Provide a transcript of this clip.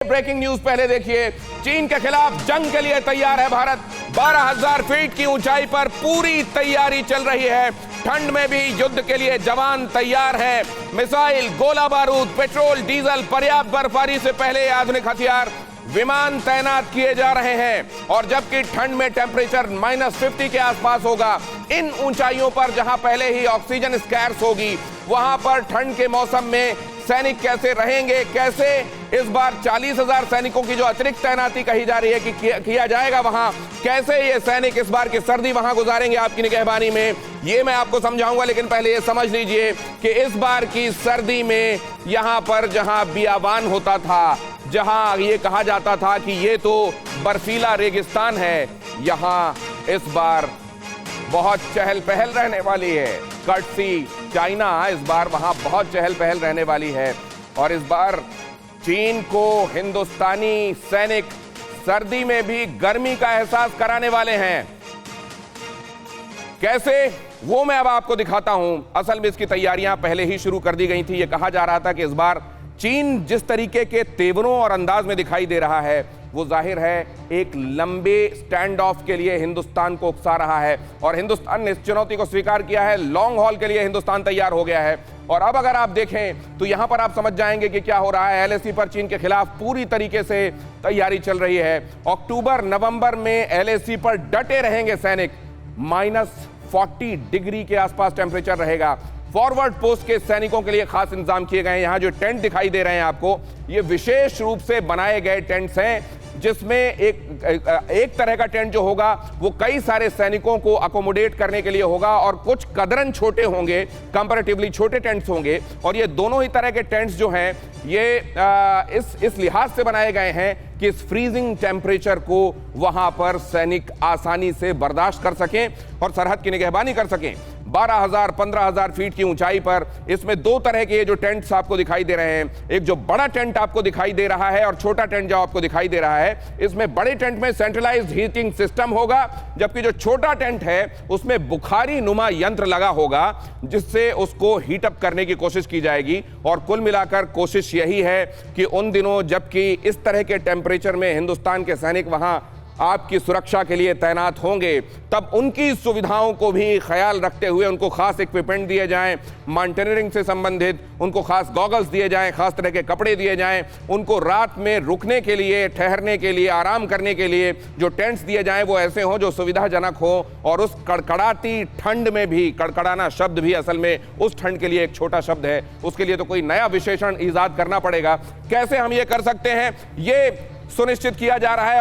Breaking news पहले देखिए। चीन के खिलाफ जंग के लिए तैयार है भारत। 12,000 फीट की ऊंचाई पर पूरी तैयारी चल रही है। ठंड में भी युद्ध के लिए जवान तैयार है। मिसाइल, गोला बारूद, पेट्रोल, डीजल, पर्याप्त बर्फबारी से पहले आधुनिक हथियार, विमान तैनात किए जा रहे हैं। और जबकि ठंड में टेंपरेचर -50 के आसपास होगा, इन ऊंचाइयों पर जहां पहले ही ऑक्सीजन स्कैर्स होगी, वहां पर ठंड के मौसम में सैनिक कैसे रहेंगे, कैसे इस बार 40,000 सैनिकों की जो अतिरिक्त तैनाती कही जा रही है कि किया जाएगा, वहां कैसे ये सैनिक इस बार की सर्दी वहां गुजारेंगे आपकी निगहबानी में, ये मैं आपको समझाऊंगा। लेकिन पहले ये समझ लीजिए कि इस बार की सर्दी में यहां पर जहां बियाबान होता था, जहां ये कहा जाता था कि ये तो बर्फीला रेगिस्तान है, यहां इस बार बहुत चहल पहल रहने वाली है। कर्टसी चाइना इस बार वहां बहुत चहल पहल रहने वाली है। और इस बार चीन को हिंदुस्तानी सैनिक सर्दी में भी गर्मी का एहसास कराने वाले हैं। कैसे, वो मैं अब आपको दिखाता हूं। असल में इसकी तैयारियां पहले ही शुरू कर दी गई थी। यह कहा जा रहा था कि इस बार चीन जिस तरीके के तेवरों और अंदाज में दिखाई दे रहा है, वो जाहिर है एक लंबे स्टैंड ऑफ के लिए हिंदुस्तान को उकसा रहा है। और हिंदुस्तान ने इस चुनौती को स्वीकार किया है। लॉन्ग हॉल के लिए हिंदुस्तान तैयार हो गया है। और अब अगर आप देखें तो यहां पर आप समझ जाएंगे कि क्या हो रहा है। LAC पर चीन के खिलाफ पूरी तरीके से तैयारी चल रही है। अक्टूबर नवंबर में LAC पर डटे रहेंगे सैनिक। -40 डिग्री के आसपास टेंपरेचर रहेगा। फॉरवर्ड पोस्ट के सैनिकों के लिए खास इंतजाम किए गए हैं। यहां जो टेंट दिखाई दे रहे हैं आपको, ये विशेष रूप से बनाए गए टेंट्स हैं, जिसमें एक तरह का टेंट जो होगा वो कई सारे सैनिकों को अकोमोडेट करने के लिए होगा, और कुछ कदरन छोटे होंगे, कंपैरेटिवली छोटे टेंट्स होंगे। और ये दोनों ही तरह के टेंट्स जो हैं ये इस लिहाज से बनाए गए हैं कि इस फ्रीजिंग टेम्परेचर को वहां पर सैनिक आसानी से बर्दाश्त कर सकें और सरहद की निगहबानी कर सकें। 12,000 15,000 फीट की ऊंचाई पर इसमें दो तरह के ये जो टेंट्स आपको दिखाई दे रहे हैं, एक जो बड़ा टेंट आपको दिखाई दे रहा है और छोटा टेंट जो आपको दिखाई दे रहा है, इसमें बड़े टेंट में सेंट्रलाइज्ड हीटिंग सिस्टम होगा, जबकि जो छोटा टेंट है उसमें बुखारी नुमा यंत्र लगा होगा, जिससे उसको हीटअप करने की कोशिश की जाएगी। और कुल मिलाकर कोशिश यही है कि उन दिनों जबकि इस तरह के टेम्परेचर में हिंदुस्तान के सैनिक वहां आपकी सुरक्षा के लिए तैनात होंगे, तब उनकी सुविधाओं को भी ख्याल रखते हुए उनको खास इक्विपमेंट दिए जाएं, माउंटेनियरिंग से संबंधित उनको खास गॉगल्स दिए जाएं, खास तरह के कपड़े दिए जाएं, उनको रात में रुकने के लिए, ठहरने के लिए, आराम करने के लिए जो टेंट्स दिए जाएं वो ऐसे हों जो सुविधाजनक हो। और उस कड़कड़ाती ठंड में भी, कड़कड़ाना शब्द भी असल में उस ठंड के लिए एक छोटा शब्द है, उसके लिए तो कोई नया विशेषण ईजाद करना पड़ेगा। कैसे हम ये कर सकते हैं, ये सुनिश्चित किया जा रहा है।